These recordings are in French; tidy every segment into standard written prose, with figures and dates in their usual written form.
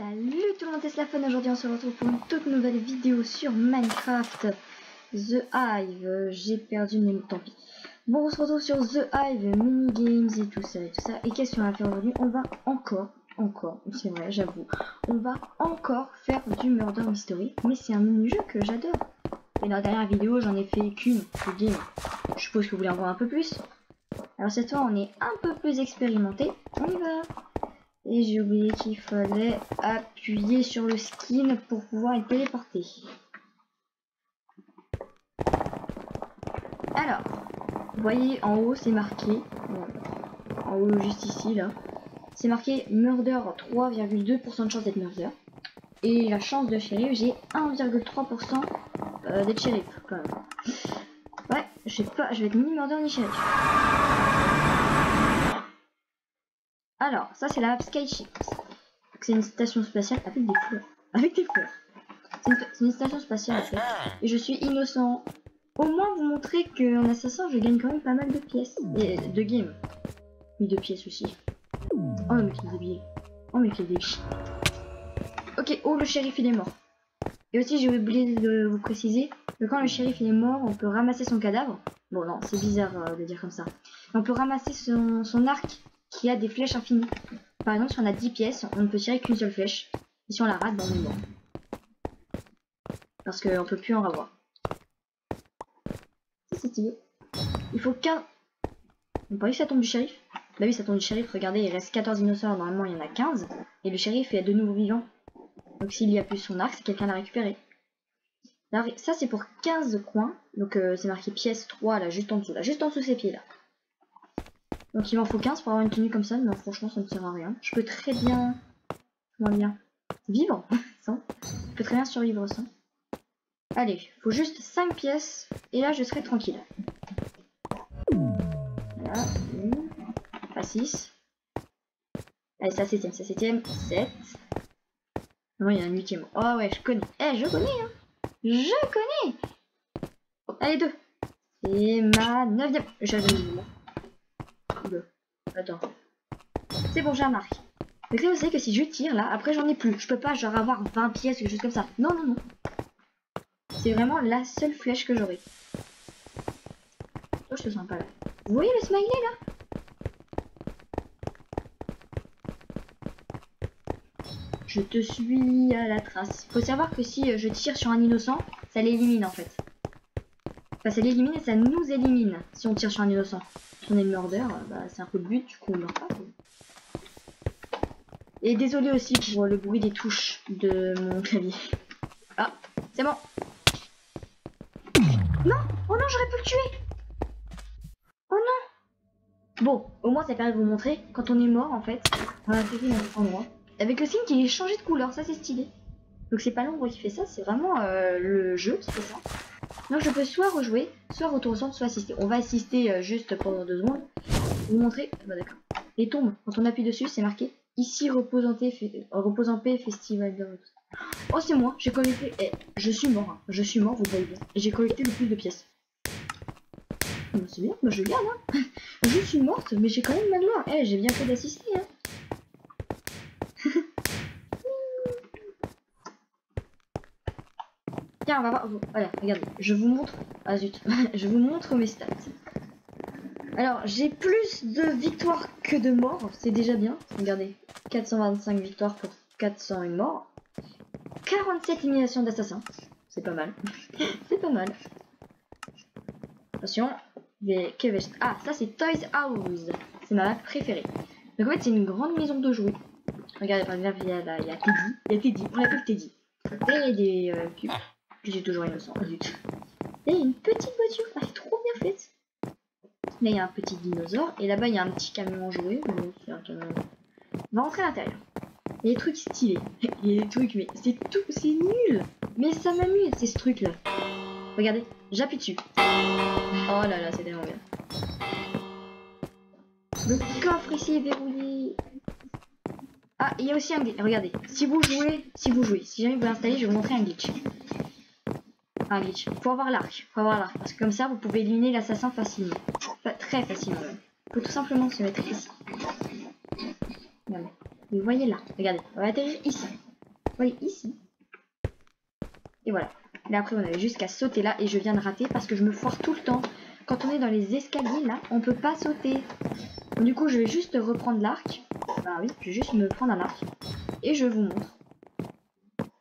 Salut tout le monde, c'est Slafon. Aujourd'hui on se retrouve pour une toute nouvelle vidéo sur Minecraft The Hive. J'ai perdu mes mots, tant pis. Bon, on se retrouve sur The Hive, mini-games et tout ça. Et qu'est-ce qu'on va faire aujourd'hui? On va encore, c'est vrai, j'avoue, on va encore faire du Murder Mystery. Mais c'est un mini-jeu que j'adore. Et dans la dernière vidéo, j'en ai fait qu'une de game. Je suppose que vous voulez en voir un peu plus. Alors cette fois, on est un peu plus expérimenté. On y va. Et j'ai oublié qu'il fallait appuyer sur le skin pour pouvoir être téléporté. Alors, vous voyez en haut c'est marqué, en haut juste ici là, c'est marqué Murder 3,2% de chance d'être Murder. Et la chance de shérif, j'ai 1,3% d'être shérif quand même. Ouais, je vais être ni Murder ni shérif. Alors, ça c'est la map Skyship. C'est une station spatiale avec des fleurs. C'est une station spatiale en fait. Et je suis innocent. Au moins vous montrer qu'en assassin je gagne quand même pas mal de pièces. Et de game. Oui, de pièces aussi. Oh mais quel débile. Oh mais quel débile. Ok, oh le shérif il est mort. Et aussi j'ai oublié de vous préciser que quand le shérif il est mort, on peut ramasser son cadavre. Bon non, c'est bizarre de dire comme ça. On peut ramasser son arc qui a des flèches infinies. Par exemple, si on a 10 pièces, on ne peut tirer qu'une seule flèche. Et si on la rate, ben on est mort. Parce qu'on peut plus en avoir. C'est stylé. Il faut qu'un... On parlait que ça tombe du shérif. Bah oui, ça tombe du shérif. Regardez, il reste 14 innocents. Normalement, il y en a 15. Et le shérif, il y a de nouveaux vivants. Donc s'il y a plus son arc, c'est quelqu'un l'a récupéré. Alors, ça, c'est pour 15 coins. Donc c'est marqué pièce 3, là, juste en dessous. Là, juste en dessous de ces pieds, là. Donc il m'en faut 15 pour avoir une tenue comme ça, mais franchement ça ne sert à rien. Je peux très bien... Comment dire? Vivre sans. Je peux très bien survivre sans. Allez, faut juste 5 pièces, et là je serai tranquille. Voilà, 1, pas 6. Allez, c'est la 7ème, 7. Non, il y a un 8ème. Oh ouais, je connais. Je connais, hein. Je connais. Allez, 2. C'est ma 9ème. J'avais dit moi. Attends. C'est bon, j'ai un arc. Donc là, vous savez que si je tire, là, après j'en ai plus. Je peux pas genre avoir 20 pièces ou quelque chose comme ça. Non. C'est vraiment la seule flèche que j'aurai. Oh, je te sens pas là. Vous voyez le smiley là? Je te suis à la trace. Faut savoir que si je tire sur un innocent, ça l'élimine en fait. Enfin, ça l'élimine et ça nous élimine si on tire sur un innocent. Si on est le murder, bah, c'est un peu le but, du coup on meurt pas. Et désolé aussi pour le bruit des touches de mon clavier. Ah, c'est bon. Non, oh non, j'aurais pu le tuer. Oh non. Bon, au moins ça permet de vous montrer quand on est mort en fait. On a atterri dans cet endroit. Avec le signe qui est changé de couleur, ça c'est stylé. Donc c'est pas l'ombre qui fait ça, c'est vraiment le jeu qui fait ça. Donc je peux soit rejouer, soit retour au centre, soit assister. On va assister juste pendant 2 secondes. Vous montrer, bah d'accord. Les tombes, quand on appuie dessus, c'est marqué ici repose en paix, festival de... Oh c'est moi, j'ai collecté, je suis mort, hein. Je suis mort, vous voyez bien. Et j'ai collecté le plus de pièces. Bah, c'est bien, bah, je garde, hein. Je suis morte, mais j'ai quand même ma gloire. J'ai bien fait d'assister, hein. Tiens, on va voir. Voilà, regardez. Je vous montre. Ah zut. Je vous montre mes stats. Alors, j'ai plus de victoires que de morts. C'est déjà bien. Regardez. 425 victoires pour 401 morts. 47 éliminations d'assassins. C'est pas mal. C'est pas mal. Attention. Ah, ça c'est Toys House. C'est ma map préférée. Donc en fait, c'est une grande maison de jouets. Regardez, par exemple, il y a Teddy. Il y a Teddy. On l'appelle Teddy. Et il y a des cubes. Je suis toujours innocent. Et il y a une petite voiture. Elle est trop bien faite. Là, il y a un petit dinosaure. Et là-bas, il y a un petit camion joué. C'est un camion. On va rentrer à l'intérieur. Il y a des trucs stylés. Il y a des trucs, mais c'est tout. C'est nul. Mais ça m'amuse, c'est ce truc-là. Regardez, j'appuie dessus. Oh là là, c'est tellement bien. Le coffre ici est verrouillé. Ah, il y a aussi un glitch. Regardez, si vous jouez, si jamais vous l'installez, je vais vous montrer un glitch. Un glitch. Faut avoir l'arc. Parce que comme ça, vous pouvez éliminer l'assassin facilement. Enfin, très facilement même. Faut tout simplement se mettre ici. Regardez. Vous voyez là. Regardez. On va atterrir ici. voyez, ici. Et voilà. Mais après, on avait juste qu'à sauter là et je viens de rater parce que je me foire tout le temps. Quand on est dans les escaliers, là, on peut pas sauter. Donc, du coup, je vais juste reprendre l'arc. Bah oui, je vais juste me prendre un arc. Et je vous montre.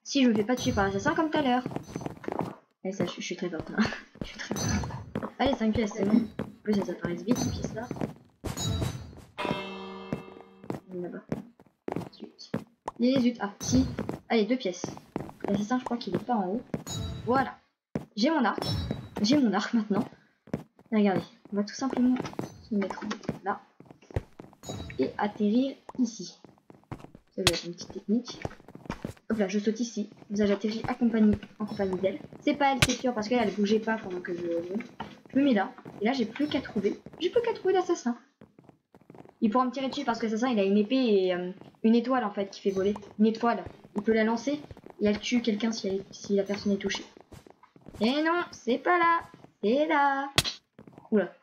Si je me fais pas tuer par l'assassin comme tout à l'heure. Et ça, je suis très forte. Hein. Je suis très forte. Allez, 5 pièces, c'est bon. En plus, ça paraît vite, ces pièces-là. Là-bas. Zut. Et zut. Ah, si. Allez, 2 pièces. L'assassin, je crois qu'il est pas en haut. Voilà. J'ai mon arc. J'ai mon arc maintenant. Et regardez. On va tout simplement se mettre là. Et atterrir ici. Ça va être une petite technique. Hop là, je saute ici. Vous avez atterri en compagnie d'elle. C'est pas elle, c'est sûr, parce qu'elle bougeait pas pendant que je me mets là. Et là, j'ai plus qu'à trouver. J'ai plus qu'à trouver l'assassin. Il pourra me tirer dessus parce que l'assassin, il a une épée et une étoile en fait qui fait voler. Une étoile. Il peut la lancer et elle tue quelqu'un si la personne est touchée. Et non, c'est pas là. C'est là. Oula.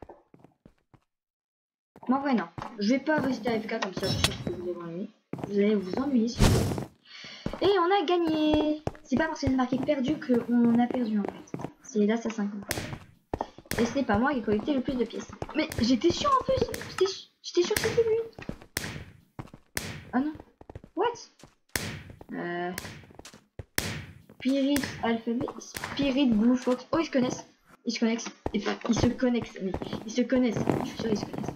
Non, en vrai, non. Je vais pas rester AFK comme ça, je suis sûr que vous allez m'ennuyer. Vous allez vous ennuyer si vous voulez. Et on a gagné. C'est pas parce que c'est marqué perdu qu'on a perdu en fait. C'est l'assassin. Et ce n'est pas moi qui ai collecté le plus de pièces. Mais j'étais sûr en plus. J'étais sûr que c'était lui. Ah non. What Spirit Alphabet. Spirit Blue Fox. Oh, ils se connaissent. Ils se connaissent. Ils se connaissent. Oui. Ils se connaissent. Je suis sûr ils se connaissent.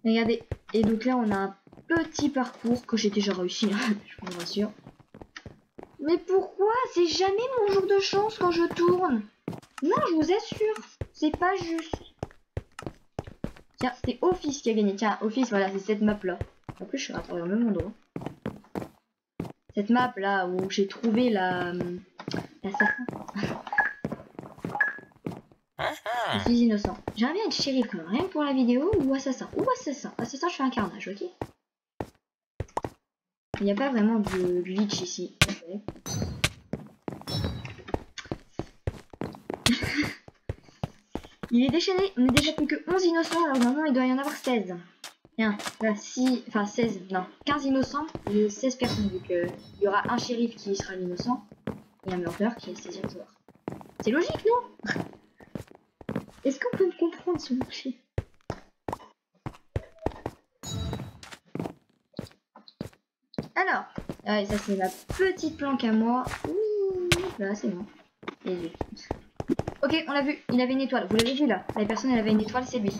Regardez. Et donc là, on a un petit parcours que j'ai déjà réussi. Je vous rassure. Mais pourquoi? C'est jamais mon jour de chance quand je tourne. Non, je vous assure. C'est pas juste. Tiens, c'était Office qui a gagné. Tiens, Office, voilà, c'est cette map là. En plus, je suis rattrapé au même endroit. Cette map là où j'ai trouvé l'assassin. Je suis innocent. J'aimerais bien être shérif quand même, rien que pour la vidéo, ou assassin. Ou assassin. Assassin, je fais un carnage, ok? Il n'y a pas vraiment de glitch ici. Okay. Il est déchaîné, on est déjà plus que 11 innocents, alors normalement il doit y en avoir 16. Bien, là, 6, enfin 16, non, 15 innocents et 16 personnes, vu qu'il y aura un shérif qui sera l'innocent et un meurtreur qui est le 16e joueur. C'est logique, non? Est-ce qu'on peut me comprendre, s'il vous plaît? Alors, ouais, ça c'est ma petite planque à moi. Ouh, là c'est bon. Les yeux. Ok, on l'a vu, il avait une étoile. Vous l'avez vu là? La personne elle avait une étoile, c'est lui.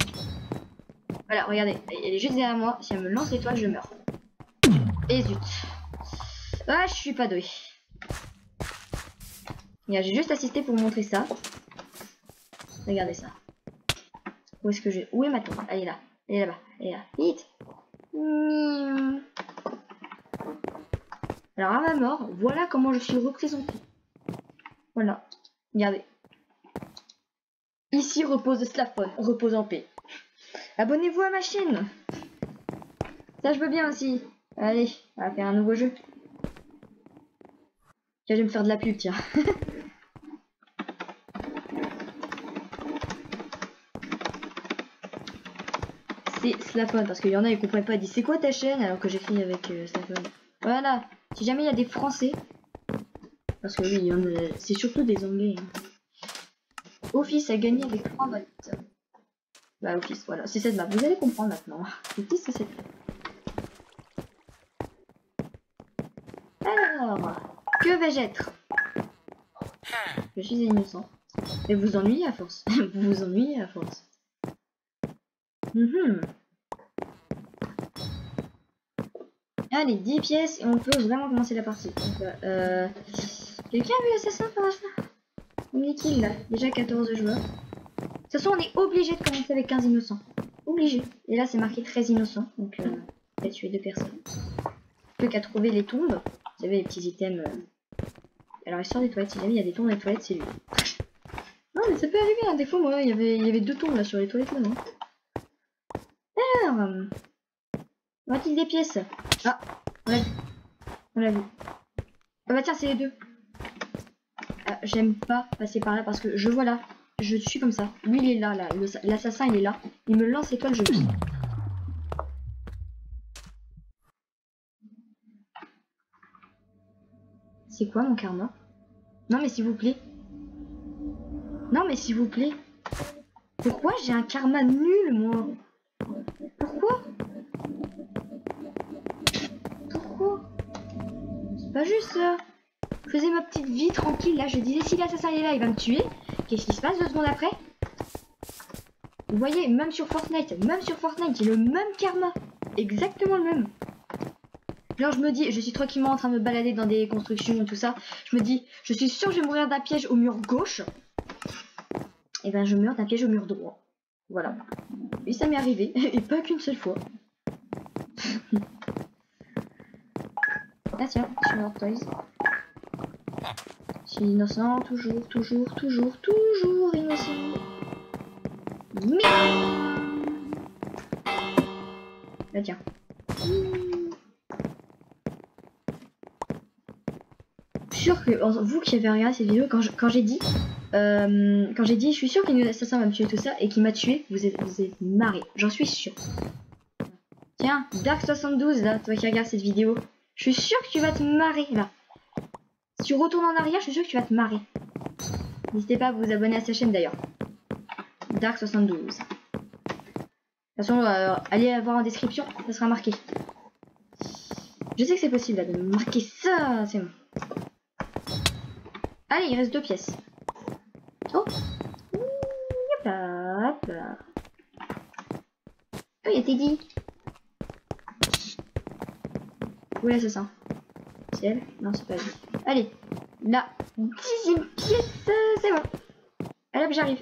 Voilà, regardez, elle est juste derrière moi. Si elle me lance l'étoile, je meurs. Et zut. Ah, je suis pas doué. J'ai juste assisté pour vous montrer ça. Regardez ça. Où est-ce que j'ai... Où est ma tour? Elle est là. Elle est là-bas. Elle est là. Vite. Alors à ma mort, voilà comment je suis représenté. Voilà. Regardez. Ici repose Slaphon. Repose en paix. Abonnez-vous à ma chaîne. Ça je veux bien aussi. Allez, on va faire un nouveau jeu. Tiens, je vais me faire de la pub, tiens. C'est Slaphon, parce qu'il y en a, ils comprennent pas. Ils disent c'est quoi ta chaîne alors que j'écris avec Slaphon. Voilà. Si jamais il y a des Français, parce que oui, c'est surtout des Anglais. Hein. Office a gagné avec 3 votes. Bah Office, voilà, c'est cette map. Vous allez comprendre maintenant. Office, c'est cette map. Alors, que vais-je être? Je suis innocent. Et vous ennuyez à force. Vous vous ennuyez à force. Allez, 10 pièces et on peut vraiment commencer la partie. Quelqu'un a vu l'assassin par hasard? On est kill là, déjà 14 joueurs. De toute façon, on est obligé de commencer avec 15 innocents. Obligé. Et là, c'est marqué 13 innocents. Donc, on va tuer 2 personnes. Plus qu'à trouver les tombes. Vous savez, les petits items. Alors, histoire des toilettes, si jamais il y a des tombes dans les toilettes, c'est lui. Non, mais ça peut arriver, hein. Des fois, moi, il y avait 2 tombes là sur les toilettes là, non? Alors, on va-t-il des pièces? Ah, on l'a vu. On l'a vu. Ah bah tiens, c'est les 2. J'aime pas passer par là parce que je vois là. Je suis comme ça. Lui, il est là, là. L'assassin, il est là. Il me lance l'étoile, je le... C'est quoi mon karma? Non mais s'il vous plaît. Non mais s'il vous plaît. Pourquoi j'ai un karma nul moi? Pourquoi? Pourquoi? C'est pas juste ça. Je faisais ma petite vie tranquille là, je disais si l'assassin est là il va me tuer. Qu'est-ce qui se passe 2 secondes après? Vous voyez, même sur Fortnite, j'ai le même karma. Exactement le même. Genre je me dis, je suis tranquillement en train de me balader dans des constructions et tout ça. Je me dis, je suis sûre que je vais mourir d'un piège au mur gauche. Et ben je meurs d'un piège au mur droit. Voilà. Et ça m'est arrivé, et pas qu'une seule fois. Ah tiens, je suis Toys. Je suis innocent, toujours innocent. Mais... Ah tiens. Je suis sûr que vous qui avez regardé cette vidéo, quand j'ai dit, je suis sûr qu'un assassin va me tuer tout ça et qu'il m'a tué, vous êtes marré, j'en suis sûr. Tiens, Dark72 là, toi qui regardes cette vidéo, je suis sûr que tu vas te marrer là. Si tu retournes en arrière, je suis sûr que tu vas te marrer. N'hésitez pas à vous abonner à sa chaîne d'ailleurs. Dark72. De toute façon, allez voir en description, ça sera marqué. Je sais que c'est possible là, de marquer ça, c'est bon. Allez, il reste 2 pièces. Oh, hop là, hop là. Oh, il y a Teddy. Où est l'assassin? C'est elle? Non, c'est pas elle. Allez, la 10e pièce, c'est bon. Allez hop, j'arrive.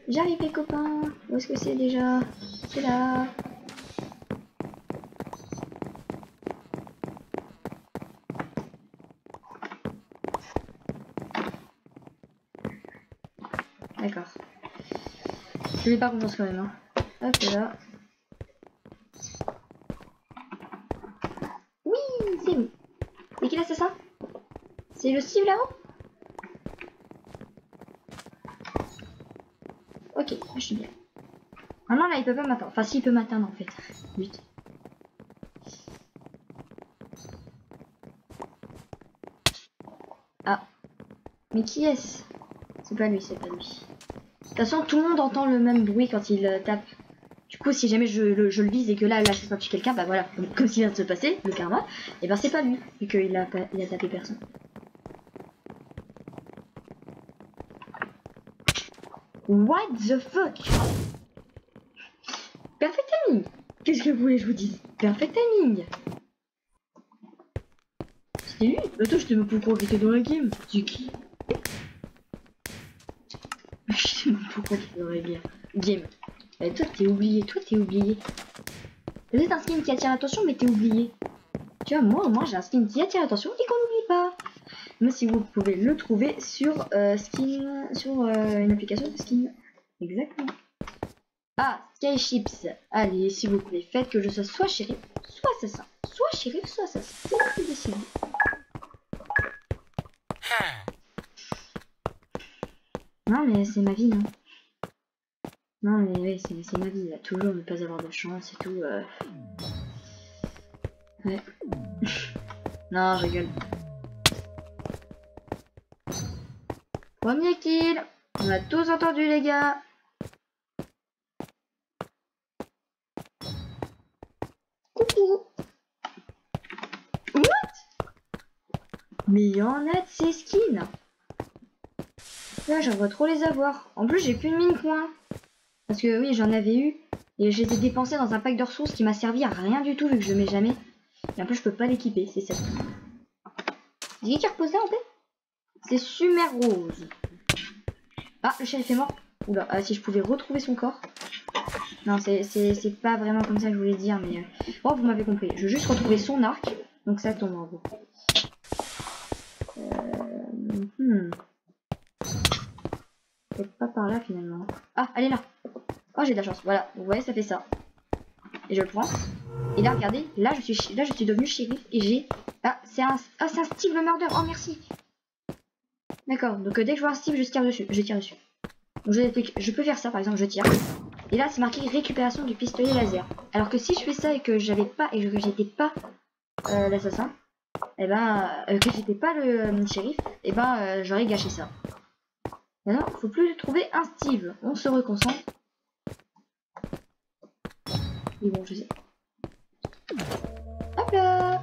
J'arrive les copains. Où est-ce que c'est déjà? C'est là. D'accord. Je vais pas confiance quand même. Hein. Hop là. Oui, c'est lui. C'est qui l'assassin? C'est le Steve là-haut? Ok, je suis bien. Ah non, là il peut pas m'atteindre. Enfin, si, il peut m'atteindre en fait. Vite. Ah. Mais qui est-ce? C'est pas lui, c'est pas lui. De toute façon, tout le monde entend le même bruit quand il tape. Du coup, si jamais je le vise et que là je pas tuer quelqu'un, bah voilà, comme s'il vient de se passer, le karma, et ben c'est pas lui, vu qu'il a tapé personne. What the fuck? Perfect timing. Qu'est-ce que vous voulez que je vous dise? Perfect timing. C'était lui? Attends, je te me pourquoi il était dans la game. C'est qui? Je sais même pourquoi il était dans la game. Toi t'es oublié, Peut-être un skin qui attire l'attention, mais t'es oublié. Tu vois, moi j'ai un skin qui attire l'attention et qu'on n'oublie pas. Moi, si vous pouvez le trouver sur une application de skin. Exactement. Ah, Skychips. Allez, s'il vous plaît, faites que je sois soit shérif, soit assassin. Soit shérif, soit assassin. C'est vous qui décidez. Non, mais c'est ma vie, non. Non, mais oui, c'est ma vie, là. Toujours ne pas avoir de chance et tout. Ouais. Non, je rigole. Premier kill. On a tous entendu, les gars. Coucou. What? Mais il y en a de ces skins. Là, j'aimerais trop les avoir. En plus, j'ai plus de mine coin. Parce que oui, j'en avais eu. Et je les ai dépensés dans un pack de ressources qui m'a servi à rien du tout vu que je le mets jamais. Et en plus, je peux pas l'équiper, c'est ça. C'est qui repose là en fait? C'est Sumer Rose. Ah, le shérif est mort. Oula, si je pouvais retrouver son corps. Non, c'est pas vraiment comme ça que je voulais dire, mais... Bon, vous m'avez compris. Je veux juste retrouver son arc. Donc ça tombe en gros. Peut-être pas par là finalement. Ah, elle est là. Oh, j'ai de la chance. Voilà, vous voyez, ça fait ça. Et je le prends. Et là, regardez, là je suis devenu shérif et j'ai... Ah, c'est un Steve le murder. Oh, merci. D'accord, donc dès que je vois un Steve, je tire dessus. Donc, je peux faire ça, par exemple, je tire. Et là, c'est marqué récupération du pistolet laser. Alors que si je fais ça et que j'avais pas, et que j'étais pas l'assassin, et ben, que j'étais pas le shérif, et ben, j'aurais gâché ça. Maintenant, faut plus trouver un Steve. On se reconcentre. Et bon, je sais. Hop là.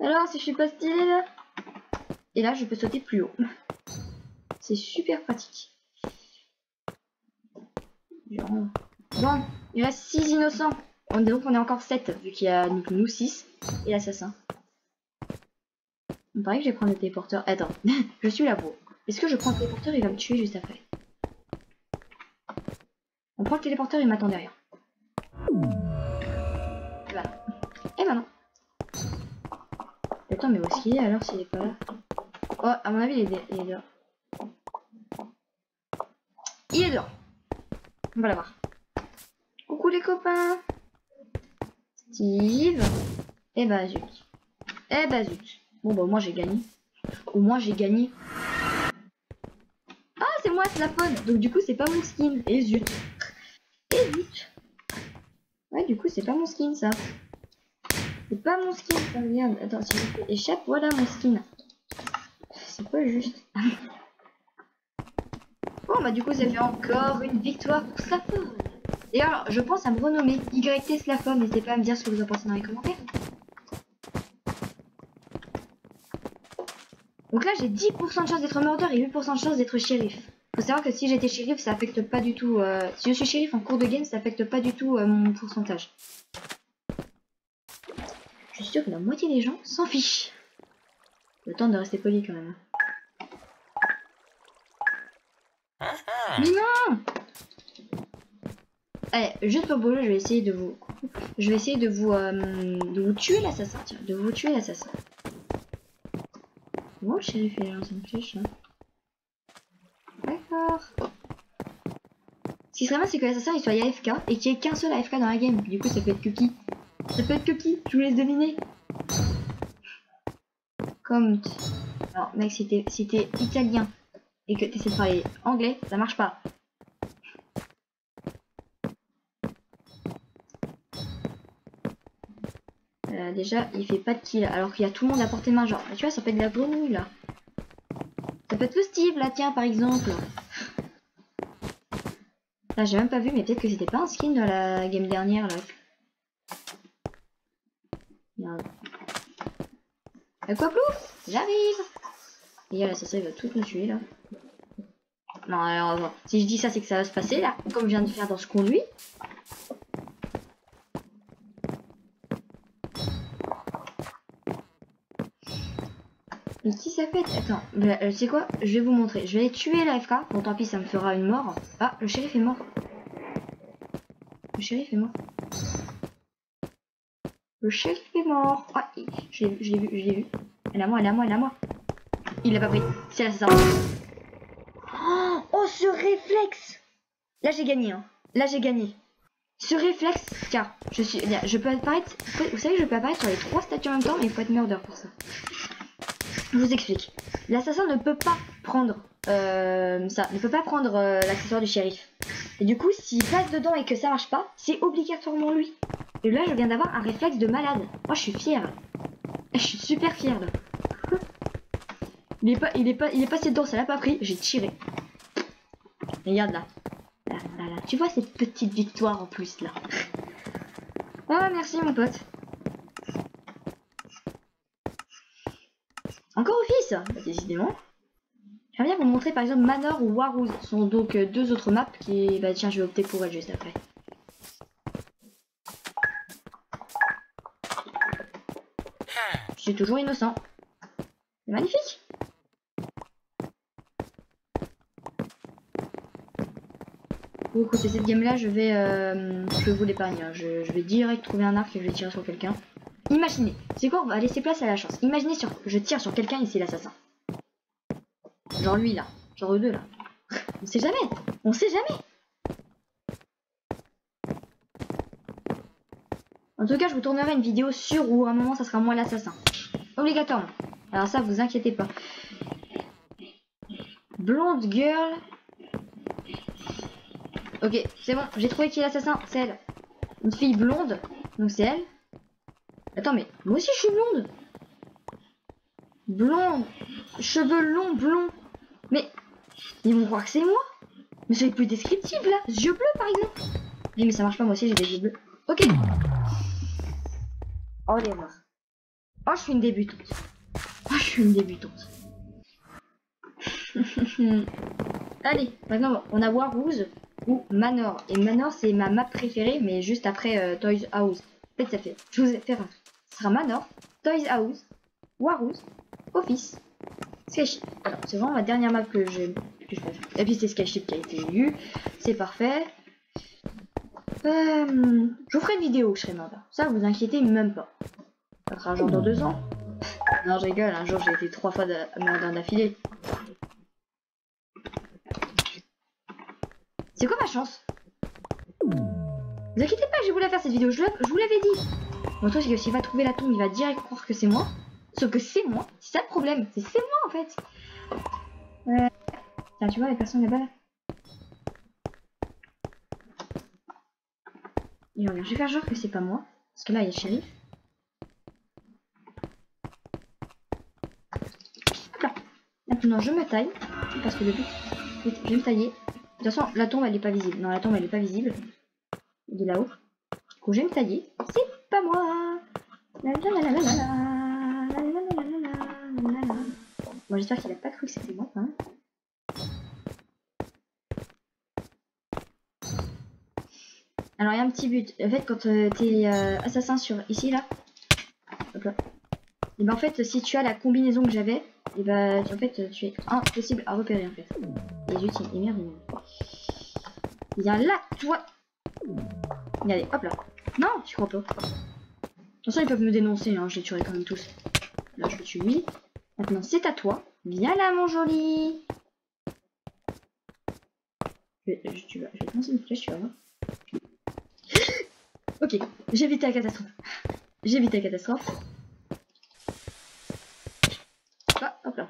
Alors, si je suis pas stylé là. Et là, je peux sauter plus haut. C'est super pratique. Bon, il reste 6 innocents. Donc on est encore 7, vu qu'il y a nous 6 et l'assassin. Il paraît que je vais prendre le téléporteur. Attends, je suis là pour. Est-ce que je prends le téléporteur, il va me tuer juste après. On prend le téléporteur, il m'attend derrière. Voilà. Et maintenant. Attends, mais où est-ce qu'il est alors s'il est pas là? Oh, à mon avis, il est dehors. Il est dehors. On va l'avoir. Coucou les copains. Steve. Eh bah zut. Eh bah zut. Bon bah au moins j'ai gagné. Au moins j'ai gagné. Ah c'est moi Slaphone. Donc du coup c'est pas mon skin. Et zut. Et zut. Ouais du coup c'est pas mon skin ça. C'est pas mon skin ça. Regarde. Attends si je fais échappe voilà mon skin. C'est pas juste. Bon bah du coup ça fait encore une victoire pour Slaphone. D'ailleurs je pense à me renommer YT Slaphone. N'hésitez pas à me dire ce que vous en pensez dans les commentaires. Donc là j'ai 10% de chance d'être mordeur et 8% de chance d'être shérif. Faut savoir que si j'étais shérif ça affecte pas du tout, si je suis shérif en cours de game ça affecte pas du tout mon pourcentage. Je suis sûr que la moitié des gens s'en fichent. Le temps de rester poli quand même. Mais non. Allez, juste pour le jeu, je vais essayer de vous... Je vais essayer de vous tuer l'assassin, tiens, de vous tuer l'assassin. Bon, le shérif est là, ça me fiche. Hein. D'accord. Ce qui serait bien, c'est que l'assassin il soit AFK et qu'il n'y ait qu'un seul AFK dans la game. Du coup, ça peut être que qui? Ça peut être que qui? Je vous laisse deviner. Comme. Alors, mec, si t'es italien et que t'essaies de parler anglais, ça marche pas. Déjà, il fait pas de kill alors qu'il y a tout le monde à portée de main. Genre, tu vois, ça peut être de la grenouille là. Ça peut être le Steve là, tiens, par exemple. Là, j'ai même pas vu, mais peut-être que c'était pas un skin de la game dernière là. Merde. Quoi, plouf? J'arrive! Et là, ça il va tout nous tuer là. Non, alors, si je dis ça, c'est que ça va se passer là, comme je viens de faire dans ce conduit. Mais qui ça fait? Attends, tu sais quoi? Je vais vous montrer. Je vais tuer l'AFK. Bon, tant pis, ça me fera une mort. Ah, le shérif est mort. Le shérif est mort. Le shérif est mort. Ah, je l'ai vu. Elle est à moi, elle est à moi, elle est à moi. Il l'a pas pris. C'est l'assassin. Oh, ce réflexe! Là, j'ai gagné. Hein. Là, j'ai gagné. Ce réflexe, car je peux apparaître. Vous savez, je peux apparaître sur les 3 statues en même temps, mais il faut être murder pour ça. Je vous explique. L'assassin ne peut pas prendre l'accessoire du shérif. Et du coup, s'il passe dedans et que ça marche pas, c'est obligatoirement lui. Et là, je viens d'avoir un réflexe de malade. Moi, je suis fière. Je suis super fière là. Il est passé dedans, ça l'a pas pris. J'ai tiré. Regarde là. Là. Tu vois cette petite victoire en plus là. Ah, merci mon pote. Encore office, bah, décidément. J'aimerais bien vous montrer par exemple Manor ou Warhouse. Ce sont donc 2 autres maps qui... Bah tiens, je vais opter pour elle juste après. Je suis toujours innocent. C'est magnifique. Bon, écoutez, cette game là, je vais vous l'épargner. Hein. Je vais direct trouver un arc et je vais tirer sur quelqu'un. Imaginez, c'est quoi? On va laisser place à la chance. Imaginez je tire sur quelqu'un et c'est l'assassin. Genre lui là, genre eux deux là. On sait jamais, on sait jamais. En tout cas, je vous tournerai une vidéo sur où à un moment ça sera moi l'assassin. Obligatoirement. Alors ça, vous inquiétez pas. Blonde girl. Ok, c'est bon, j'ai trouvé qui est l'assassin, c'est elle. Une fille blonde, donc c'est elle. Attends, mais moi aussi je suis blonde. Blond. Cheveux longs, blonds. Mais ils vont croire que c'est moi. Mais c'est plus descriptif là. Yeux bleus par exemple. Oui mais ça marche pas, moi aussi j'ai des yeux bleus. Ok. Oh les voir. Oh je suis une débutante. Oh je suis une débutante. Allez, maintenant on a Warhouse ou Manor. Et Manor c'est ma map préférée mais juste après Toys House. En fait ça fait. Je vous ai fait un. Ce sera Manor, Toys House, Warhouse, Office, Skyship. Alors c'est vraiment ma dernière map que je fais. Et puis c'est Skyship qui a été élu. C'est parfait. Je vous ferai une vidéo où je serai mort. Ça vous inquiétez même pas. Ça sera genre dans 2 ans. Non je rigole, un jour j'ai été 3 fois mort d'affilée. C'est quoi ma chance? Vous inquiétez pas, je voulais faire cette vidéo, je vous l'avais dit. Mon truc c'est que s'il va trouver la tombe, il va direct croire que c'est moi. Sauf que c'est moi, c'est ça le problème, c'est moi en fait. Tiens, tu vois les personnes là-bas là. Et regarde, je vais faire genre que c'est pas moi. Parce que là il y a le shérif. Là. Maintenant je me taille. Parce que le but, je vais me tailler. De toute façon, la tombe elle est pas visible. Non, la tombe elle est pas visible. De là-haut. Du coup, je vais me tailler. C'est pas moi. Bon, j'espère qu'il a pas cru que c'était moi quand même. Alors, il y a un petit but. En fait, quand t'es assassin sur ici, là. Hop là. Et ben, en fait, si tu as la combinaison que j'avais, et ben, en fait, tu es impossible à repérer en fait. Et zut, et merde, il y a là, tu vois. Regardez, hop là. Non, tu crois pas. De toute façon, ils peuvent me dénoncer, hein, je les tuerai quand même tous. Là, je le tue lui. Maintenant, c'est à toi. Viens là, mon joli. Je vais te lancer une flèche, tu vas voir. Ok, j'ai évité la catastrophe. J'ai évité la catastrophe. Ah, hop là.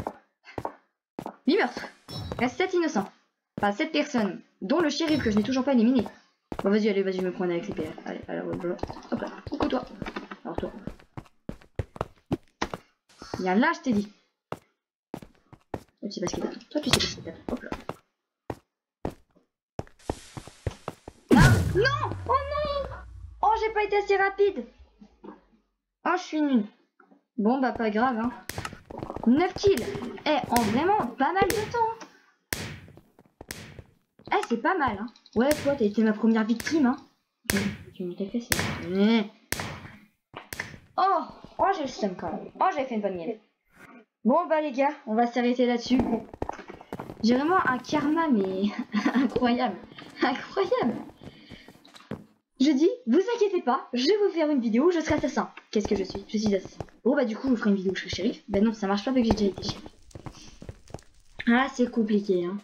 8 meurtres. Reste 7 innocents. Enfin, 7 personnes. Dont le shérif que je n'ai toujours pas éliminé. Bon, vas-y, allez, vas-y, je me prends avec les PR. Allez, alors, hop là. Coucou, toi. Alors, toi. Viens là, je t'ai dit. Toi, tu sais pas ce qu'il t'attend. Toi, tu sais pas ce qu'il t'attend. Hop là. Ah, non! Oh non! Oh, j'ai pas été assez rapide. Oh, je suis nulle. Bon, bah, pas grave, hein. 9 kills. Eh, en vraiment pas mal de temps. Eh, c'est pas mal, hein. Ouais, toi, t'as été ma première victime, hein. Tu m'as fait, c'est... Oh, j'ai le seum quand même. Oh, j'ai fait une bonne miel. Bon, bah, les gars, on va s'arrêter là-dessus. J'ai vraiment un karma, mais incroyable. Incroyable. Je dis, vous inquiétez pas, je vais vous faire une vidéo où je serai assassin. Qu'est-ce que je suis? Je suis assassin. Bon, bah, du coup, je vous ferai une vidéo où je serai shérif. Ben non, ça marche pas vu que j'ai déjà été shérif. Ah, c'est compliqué, hein.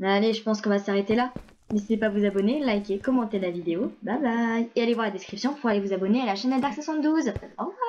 Allez, je pense qu'on va s'arrêter là. N'hésitez pas à vous abonner, liker, commenter la vidéo. Bye bye. Et allez voir la description pour aller vous abonner à la chaîne Dark72. Au revoir.